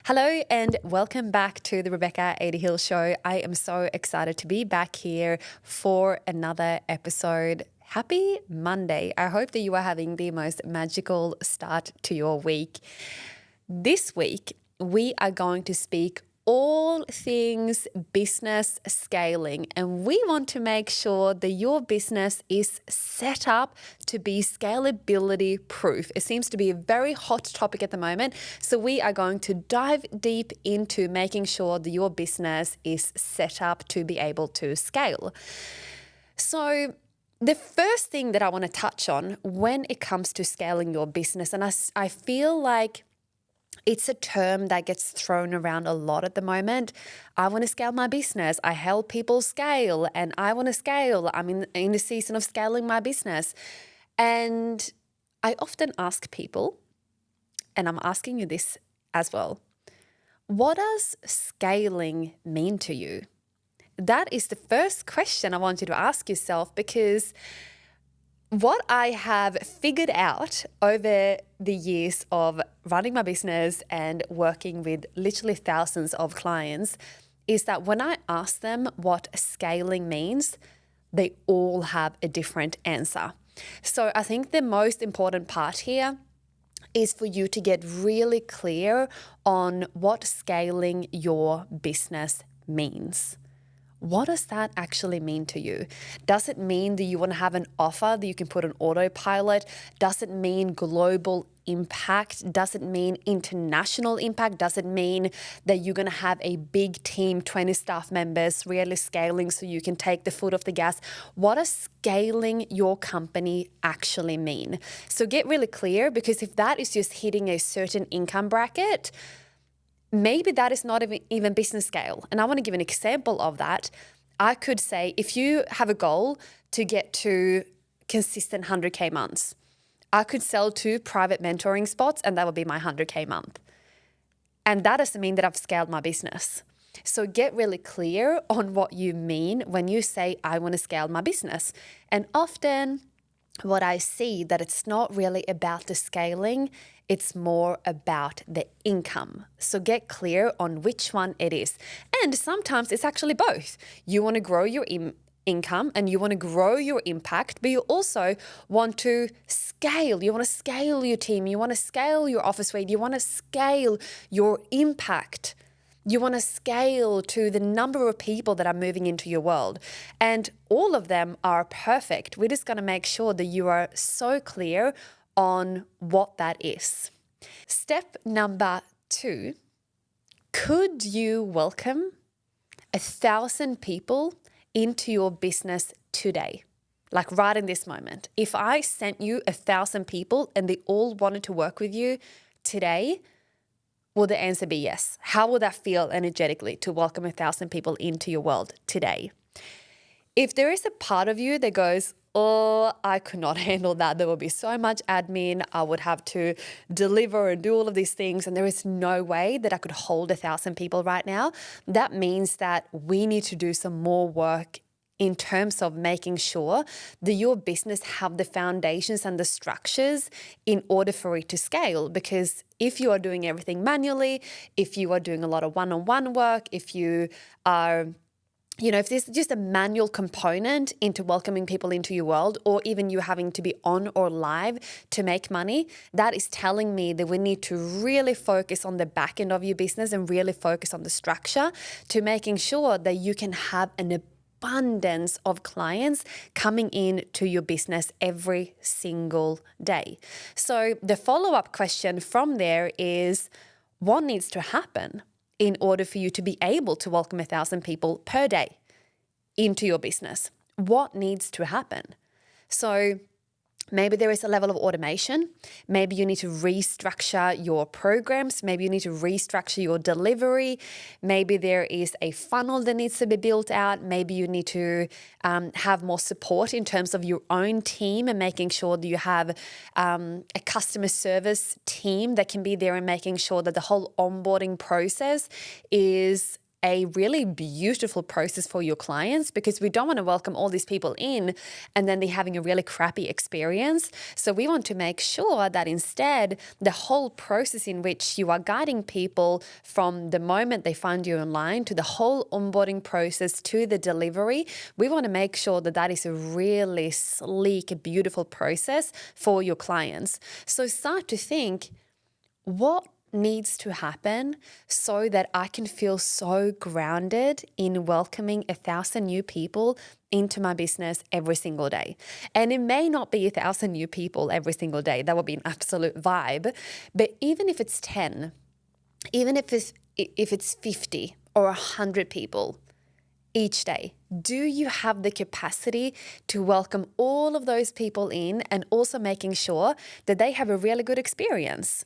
Hello and welcome back to the Rebecca Adehill Show. I am so excited to be back here for another episode. Happy Monday. I hope that you are having the most magical start to your week. This week, we are going to speak all things business scaling, and we want to make sure that your business is set up to be scalability proof. It seems to be a very hot topic at the moment, so we are going to dive deep into making sure that your business is set up to be able to scale. So the first thing that I want to touch on when it comes to scaling your business, and I feel like it's a term that gets thrown around a lot at the moment. I want to scale my business. I help people scale and I want to scale. I'm in the season of scaling my business. And I often ask people, and I'm asking you this as well, what does scaling mean to you? That is the first question I want you to ask yourself, because what I have figured out over the years of running my business and working with literally thousands of clients is that when I ask them what scaling means, they all have a different answer. So I think the most important part here is for you to get really clear on what scaling your business means. What does that actually mean to you? Does it mean that you want to have an offer that you can put on autopilot? Does it mean global impact? Does it mean international impact? Does it mean that you're going to have a big team, 20 staff members, really scaling so you can take the foot off the gas? What does scaling your company actually mean? So get really clear, because if that is just hitting a certain income bracket, maybe that is not even business scale. And I want to give an example of that. I could say, if you have a goal to get to consistent 100K months, I could sell 2 private mentoring spots and that would be my 100K month. And that doesn't mean that I've scaled my business. So get really clear on what you mean when you say, I want to scale my business. And often what I see that it's not really about the scaling, it's more about the income. So get clear on which one it is. And sometimes it's actually both. You want to grow your income and you want to grow your impact, but you also want to scale. You want to scale your team. You want to scale your office suite. You want to scale your impact. You want to scale to the number of people that are moving into your world. And all of them are perfect. We're just going to make sure that you are so clear on what that is. Step number 2, could you welcome 1,000 people into your business today? Like right in this moment. If I sent you 1,000 people and they all wanted to work with you today, will the answer be yes? How will that feel energetically to welcome 1,000 people into your world today? If there is a part of you that goes, oh, I could not handle that. There will be so much admin. I would have to deliver and do all of these things. And there is no way that I could hold 1,000 people right now. That means that we need to do some more work in terms of making sure that your business have the foundations and the structures in order for it to scale. Because if you are doing everything manually, if you are doing a lot of one-on-one work, if you are if there's just a manual component into welcoming people into your world, or even you having to be on or live to make money, that is telling me that we need to really focus on the back end of your business and really focus on the structure to making sure that you can have an abundance of clients coming in to your business every single day. So the follow-up question from there is, what needs to happen in order for you to be able to welcome 1,000 people per day into your business? What needs to happen? So maybe there is a level of automation. Maybe you need to restructure your programs. Maybe you need to restructure your delivery. Maybe there is a funnel that needs to be built out. Maybe you need to have more support in terms of your own team and making sure that you have a customer service team that can be there and making sure that the whole onboarding process is a really beautiful process for your clients, because we don't want to welcome all these people in and then they're having a really crappy experience. So we want to make sure that instead the whole process in which you are guiding people from the moment they find you online to the whole onboarding process to the delivery, we want to make sure that that is a really sleek, beautiful process for your clients. So start to think, what needs to happen so that I can feel so grounded in welcoming 1,000 new people into my business every single day? And it may not be 1,000 new people every single day. That would be an absolute vibe. But even if it's 10, even if it's 50 or 100 people each day, do you have the capacity to welcome all of those people in and also making sure that they have a really good experience?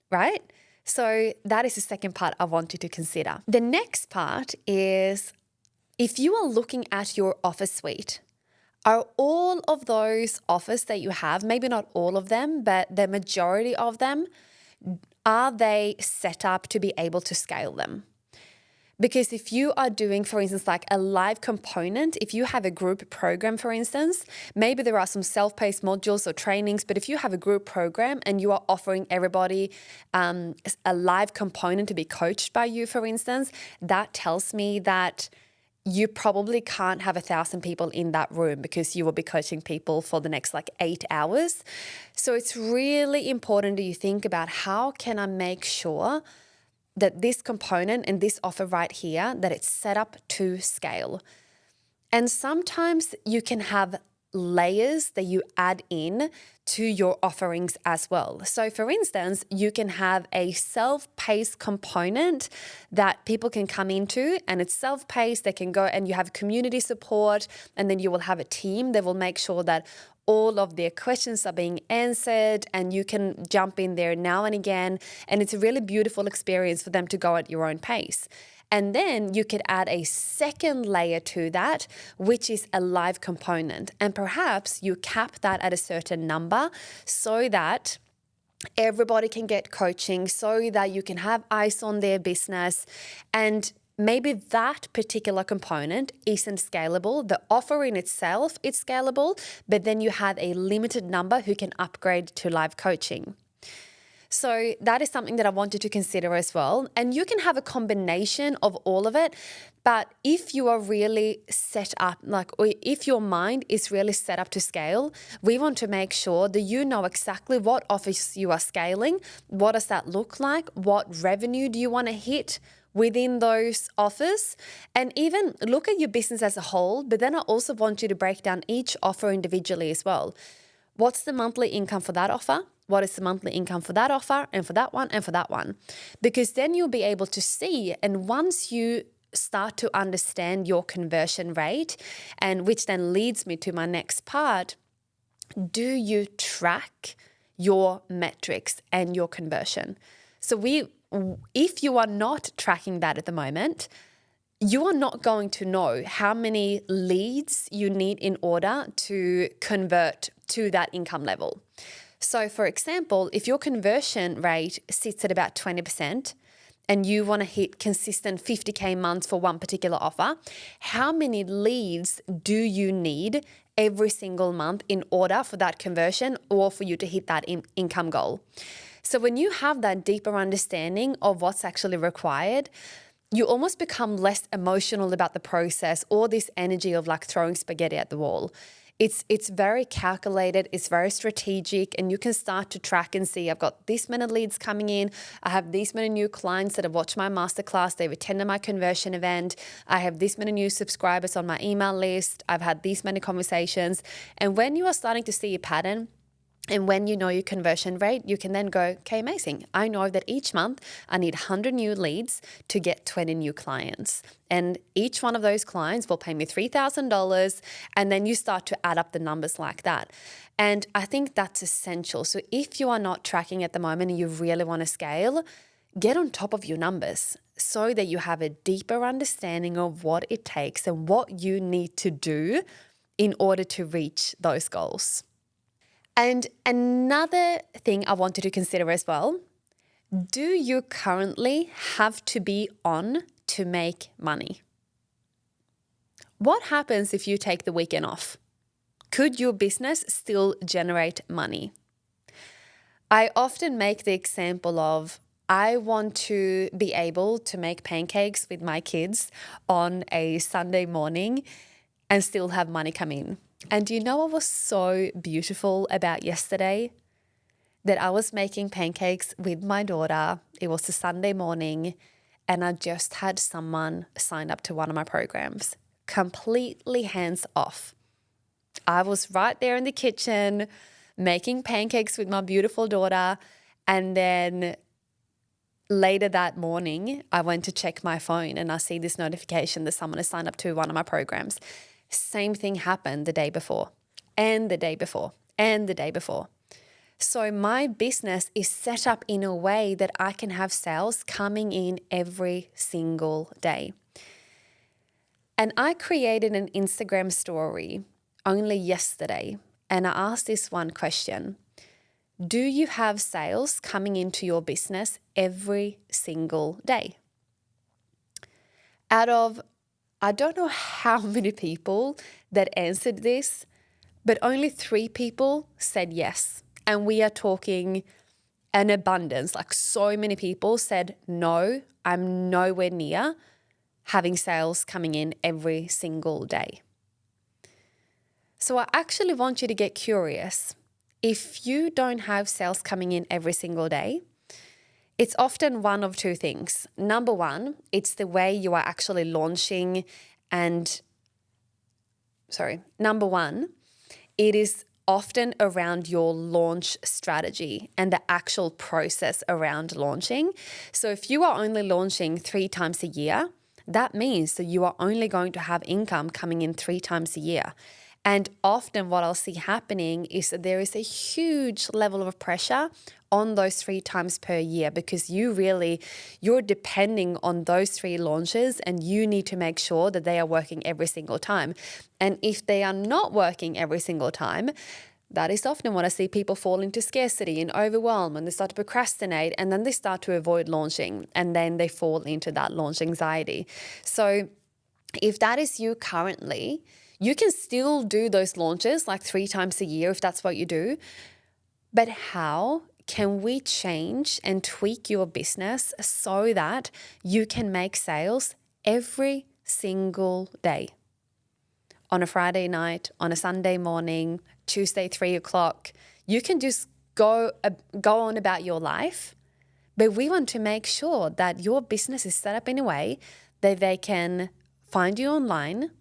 Right? So that is the second part I want you to consider. The next part is, if you are looking at your offer suite, are all of those offers that you have, maybe not all of them, but the majority of them, are they set up to be able to scale them? Because if you are doing, for instance, like a live component, if you have a group program, for instance, maybe there are some self-paced modules or trainings, but if you have a group program and you are offering everybody a live component to be coached by you, for instance, that tells me that you probably can't have 1,000 people in that room because you will be coaching people for the next 8 hours. So it's really important that you think about, how can I make sure that this component and this offer right here, that it's set up to scale. And sometimes you can have layers that you add in to your offerings as well. So for instance, you can have a self-paced component that people can come into, and it's self-paced. They can go and you have community support, and then you will have a team that will make sure that all of their questions are being answered, and you can jump in there now and again. And it's a really beautiful experience for them to go at your own pace. And then you could add a second layer to that, which is a live component. And perhaps you cap that at a certain number so that everybody can get coaching, so that you can have eyes on their business. And maybe that particular component isn't scalable. The offer in itself is scalable, but then you have a limited number who can upgrade to live coaching. So that is something that I wanted to consider as well. And you can have a combination of all of it. But if you are really set up, or if your mind is really set up to scale, we want to make sure that you know exactly what offers you are scaling. What does that look like? What revenue do you want to hit within those offers? And even look at your business as a whole, but then I also want you to break down each offer individually as well. What's the monthly income for that offer? What is the monthly income for that offer, and for that one, and for that one? Because then you'll be able to see, and once you start to understand your conversion rate, and which then leads me to my next part, do you track your metrics and your conversion? So if you are not tracking that at the moment, you are not going to know how many leads you need in order to convert to that income level. So for example, if your conversion rate sits at about 20% and you want to hit consistent 50K months for one particular offer, how many leads do you need every single month in order for that conversion or for you to hit that income goal? So when you have that deeper understanding of what's actually required, you almost become less emotional about the process or this energy of throwing spaghetti at the wall. It's very calculated, it's very strategic, and you can start to track and see, I've got this many leads coming in, I have these many new clients that have watched my masterclass, they've attended my conversion event, I have this many new subscribers on my email list, I've had these many conversations. And when you are starting to see a pattern, and when you know your conversion rate, you can then go, okay, amazing. I know that each month I need 100 new leads to get 20 new clients. And each one of those clients will pay me $3,000. And then you start to add up the numbers like that. And I think that's essential. So if you are not tracking at the moment and you really want to scale, get on top of your numbers so that you have a deeper understanding of what it takes and what you need to do in order to reach those goals. And another thing I wanted to consider as well, do you currently have to be on to make money. What happens if you take the weekend off? Could your business still generate money? I often make the example of I want to be able to make pancakes with my kids on a Sunday morning and still have money come in. And do you know what was so beautiful about yesterday? That I was making pancakes with my daughter. It was a Sunday morning and I just had someone sign up to one of my programs, completely hands off. I was right there in the kitchen making pancakes with my beautiful daughter, and then later that morning, I went to check my phone and I see this notification that someone has signed up to one of my programs. Same thing happened the day before, and the day before, and the day before. So my business is set up in a way that I can have sales coming in every single day. And I created an Instagram story only yesterday, and I asked this one question. Do you have sales coming into your business every single day? Out of, I don't know how many people that answered this, but only 3 people said yes. And we are talking an abundance, like so many people said, no, I'm nowhere near having sales coming in every single day. So I actually want you to get curious. If you don't have sales coming in every single day, it's often one of 2 things. Number one, it's the way you are actually launching Number one, it is often around your launch strategy and the actual process around launching. So if you are only launching 3 times a year, that means that you are only going to have income coming in 3 times a year. And often what I'll see happening is that there is a huge level of pressure on those 3 times per year because you're depending on those 3 launches and you need to make sure that they are working every single time. And if they are not working every single time, that is often when I see people fall into scarcity and overwhelm, and they start to procrastinate, and then they start to avoid launching, and then they fall into that launch anxiety. So if that is you currently, you can still do those launches like 3 times a year if that's what you do. But how can we change and tweak your business so that you can make sales every single day? On a Friday night, on a Sunday morning, Tuesday, 3 o'clock, you can just go on about your life. But we want to make sure that your business is set up in a way that they can find you online.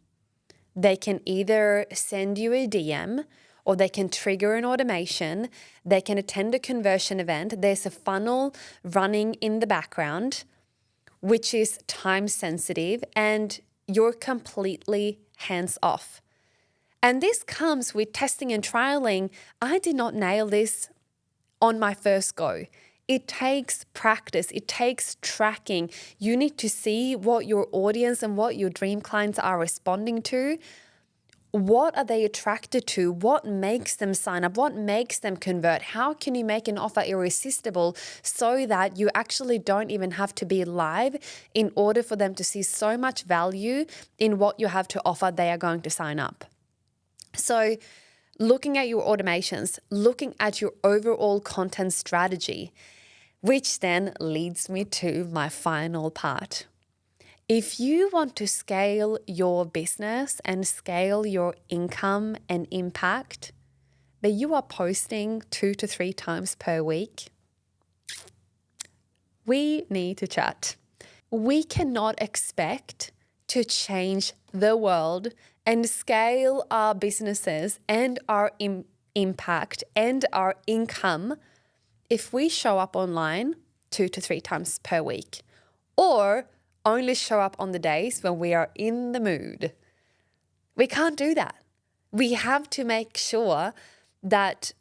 They can either send you a DM or they can trigger an automation. They can attend a conversion event. There's a funnel running in the background, which is time sensitive, and you're completely hands off. And this comes with testing and trialing. I did not nail this on my first go. It takes practice. It takes tracking. You need to see what your audience and what your dream clients are responding to. What are they attracted to? What makes them sign up? What makes them convert? How can you make an offer irresistible so that you actually don't even have to be live in order for them to see so much value in what you have to offer, they are going to sign up. So looking at your automations, looking at your overall content strategy, which then leads me to my final part. If you want to scale your business and scale your income and impact, but you are posting 2 to 3 times per week, we need to chat. We cannot expect to change the world and scale our businesses and our impact and our income if we show up online 2 to 3 times per week, or only show up on the days when we are in the mood. We can't do that. We have to make sure that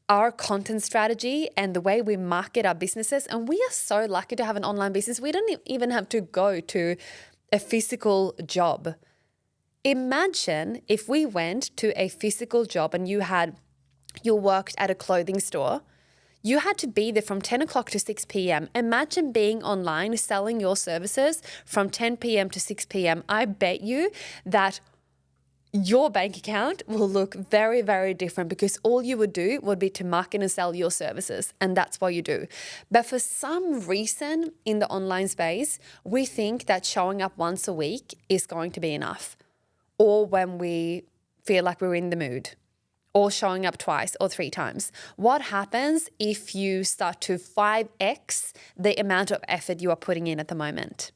our content strategy and the way we market our businesses, and we are so lucky to have an online business. We don't even have to go to a physical job. Imagine if we went to a physical job and you worked at a clothing store. You had to be there from 10 o'clock to 6 p.m. Imagine being online selling your services from 10 p.m. to 6 p.m. I bet you that your bank account will look very, very different because all you would do would be to market and sell your services. And that's what you do. But for some reason in the online space, we think that showing up once a week is going to be enough. Or when we feel like we're in the mood. Or showing up twice or 3 times. What happens if you start to 5x the amount of effort you are putting in at the moment?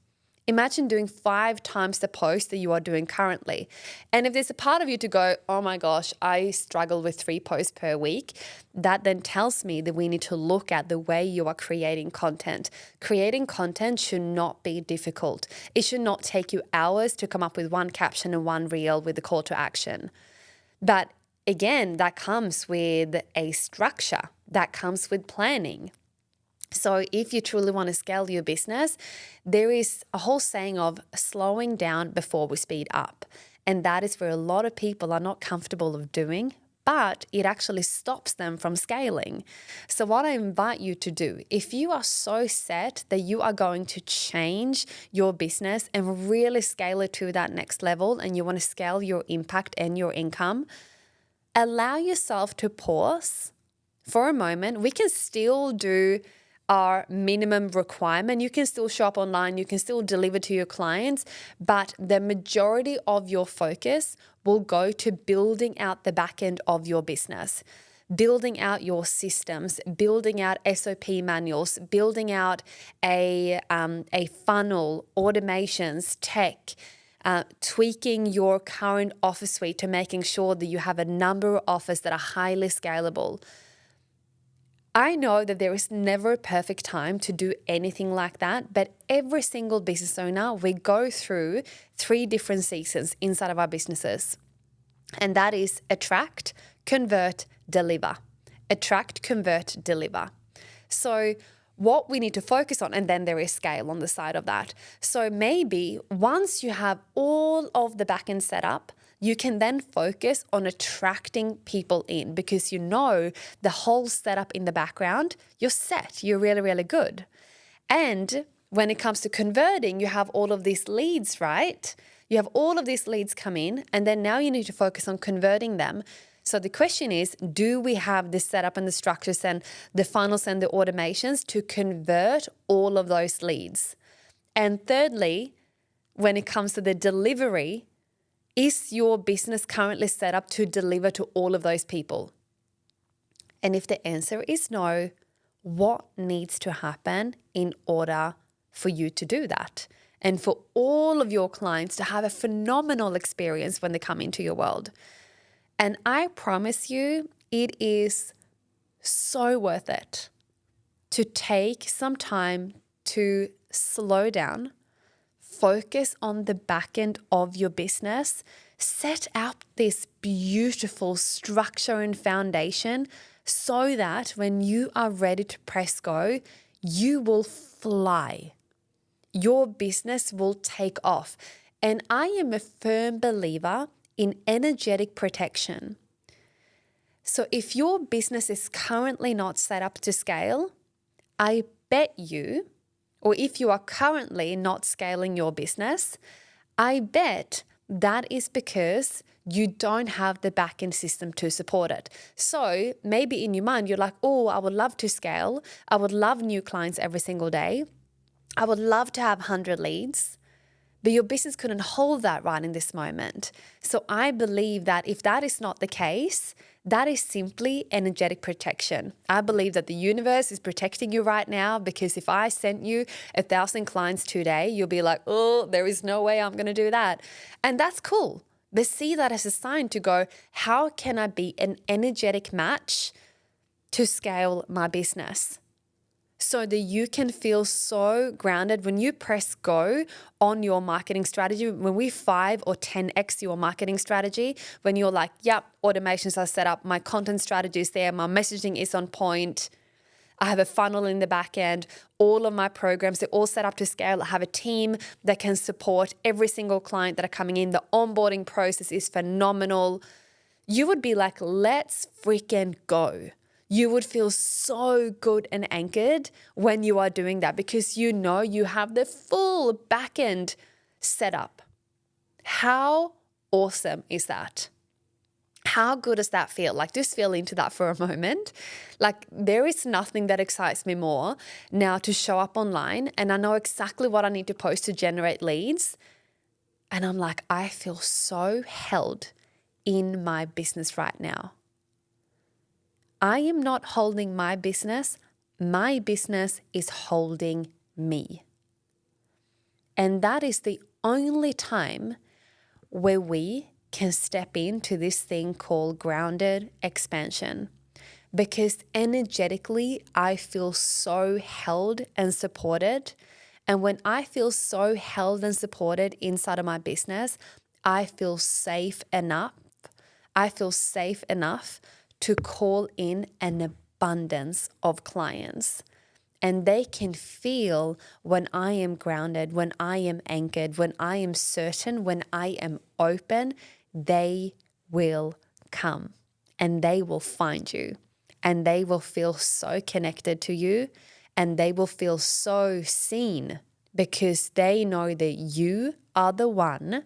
Imagine doing 5 times the post that you are doing currently. And if there's a part of you to go, oh my gosh, I struggle with 3 posts per week, that then tells me that we need to look at the way you are creating content. Creating content should not be difficult. It should not take you hours to come up with 1 caption and 1 reel with a call to action. But again, that comes with a structure, that comes with planning. So if you truly want to scale your business, there is a whole saying of slowing down before we speed up. And that is where a lot of people are not comfortable of doing, but it actually stops them from scaling. So what I invite you to do, if you are so set that you are going to change your business and really scale it to that next level, and you want to scale your impact and your income, allow yourself to pause for a moment. We can still do our minimum requirement. You can still shop online, you can still deliver to your clients, but the majority of your focus will go to building out the back end of your business, building out your systems, building out SOP manuals, building out a funnel, automations, tech, tweaking your current offer suite to making sure that you have a number of offers that are highly scalable. I know that there is never a perfect time to do anything like that, but every single business owner, we go through 3 different seasons inside of our businesses. And that is attract, convert, deliver. Attract, convert, deliver. So what we need to focus on, and then there is scale on the side of that. So maybe once you have all of the backend set up, you can then focus on attracting people in because you know the whole setup in the background, you're set, you're really, really good. And when it comes to converting, you have all of these leads, right? You have all of these leads come in, and then now you need to focus on converting them. So the question is, do we have the setup and the structures and the funnels and the automations to convert all of those leads? And thirdly, when it comes to the delivery, is your business currently set up to deliver to all of those people? And if the answer is no, what needs to happen in order for you to do that? And for all of your clients to have a phenomenal experience when they come into your world. And I promise you, it is so worth it to take some time to slow down, focus on the back end of your business, set up this beautiful structure and foundation so that when you are ready to press go, you will fly. Your business will take off. And I am a firm believer in energetic protection. So if your business is currently not set up to scale, I bet you, or if you are currently not scaling your business, I bet that is because you don't have the back-end system to support it. So maybe in your mind, you're like, oh, I would love to scale. I would love new clients every single day. I would love to have 100 leads. But your business couldn't hold that right in this moment. So I believe that if that is not the case, that is simply energetic protection. I believe that the universe is protecting you right now because if I sent you 1,000 clients today, you'll be like, oh, there is no way I'm going to do that. And that's cool. But see that as a sign to go, how can I be an energetic match to scale my business? So that you can feel so grounded when you press go on your marketing strategy, when we 5 or 10x your marketing strategy, when you're like, yep, automations are set up, my content strategy is there, my messaging is on point, I have a funnel in the back end, all of my programs, they're all set up to scale. I have a team that can support every single client that are coming in. The onboarding process is phenomenal. You would be like, let's freaking go. You would feel so good and anchored when you are doing that because you know you have the full back end set up. How awesome is that? How good does that feel? Like, just feel into that for a moment. Like, there is nothing that excites me more now to show up online and I know exactly what I need to post to generate leads. And I'm like, I feel so held in my business right now. I am not holding my business is holding me. And that is the only time where we can step into this thing called grounded expansion. Because energetically, I feel so held and supported. And when I feel so held and supported inside of my business, I feel safe enough. I feel safe enough to call in an abundance of clients. And they can feel when I am grounded, when I am anchored, when I am certain, when I am open, they will come and they will find you and they will feel so connected to you and they will feel so seen because they know that you are the one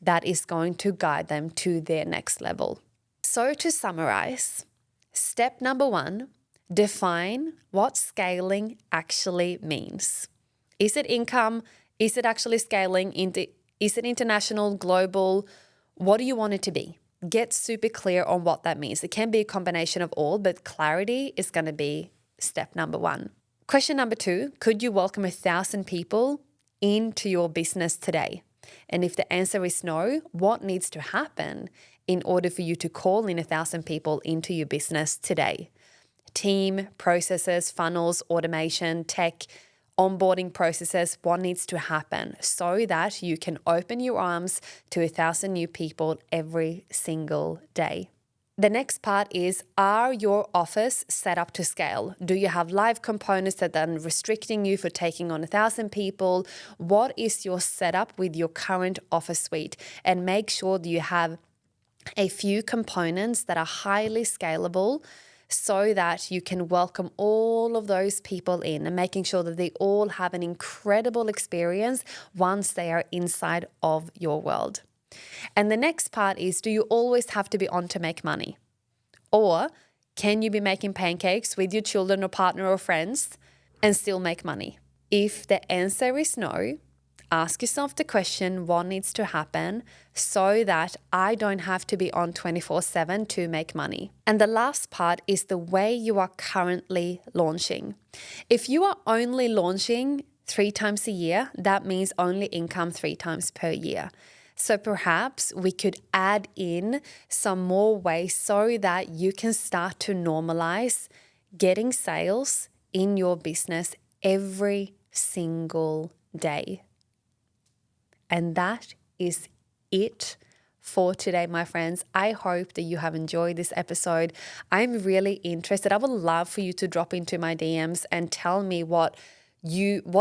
that is going to guide them to their next level. So to summarize, step number 1, define what scaling actually means. Is it income? Is it actually scaling? Is it international, global? What do you want it to be? Get super clear on what that means. It can be a combination of all, but clarity is going to be step number 1. Question number 2, could you welcome 1,000 people into your business today? And if the answer is no, what needs to happen in order for you to call in 1,000 people into your business today? Team, processes, funnels, automation, tech, onboarding processes, what needs to happen so that you can open your arms to 1,000 new people every single day? The next part is, are your offers set up to scale? Do you have live components that are restricting you for taking on 1,000 people? What is your setup with your current offer suite? And make sure that you have a few components that are highly scalable so that you can welcome all of those people in and making sure that they all have an incredible experience once they are inside of your world. And the next part is, do you always have to be on to make money? Or can you be making pancakes with your children or partner or friends and still make money? If the answer is no, ask yourself the question, what needs to happen so that I don't have to be on 24/7 to make money? And the last part is the way you are currently launching. If you are only launching 3 times a year, that means only income 3 times per year. So perhaps we could add in some more ways so that you can start to normalize getting sales in your business every single day. And that is it for today, my friends. I hope that you have enjoyed this episode. I'm really interested. I would love for you to drop into my DMs and tell me what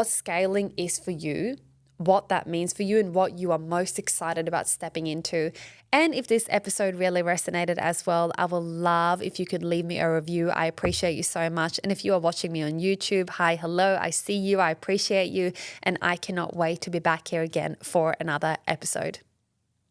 scaling is for you, what that means for you, and what you are most excited about stepping into. And if this episode really resonated as well, I would love if you could leave me a review. I appreciate you so much. And if you are watching me on YouTube, hi, hello, I see you, I appreciate you, and I cannot wait to be back here again for another episode.